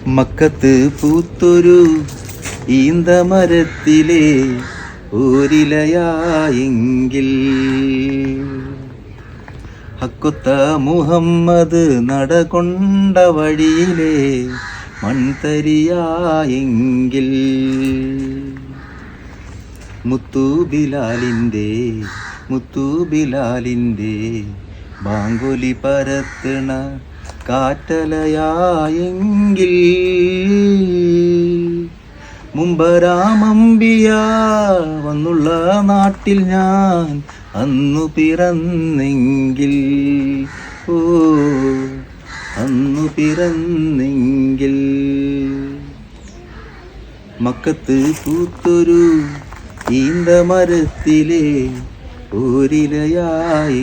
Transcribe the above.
മക്കത്ത് പൂത്തൊരു ഈന്തമരത്തിലെ ഓരിലയായെങ്കിൽ ഹക്കൊത്ത മുഹമ്മദ് നടകൊണ്ട വഴിയിലെ മൺതരിയായെങ്കിൽ മുത്തൂബിലാലിൻ്റെ ബാങ്കൊലി പരത്തണ കാറ്റലയായെങ്കിൽ മുമ്പരാമമ്പിയ വന്നുള്ള നാട്ടിൽ ഞാൻ അന്നു പിറന്നെങ്കിൽ ഓ അന്നു പിറന്നെങ്കിൽ മക്കത്ത് പൂത്തൊരു ഈന്തമരത്തിലെ ഓരിലയായെങ്കിൽ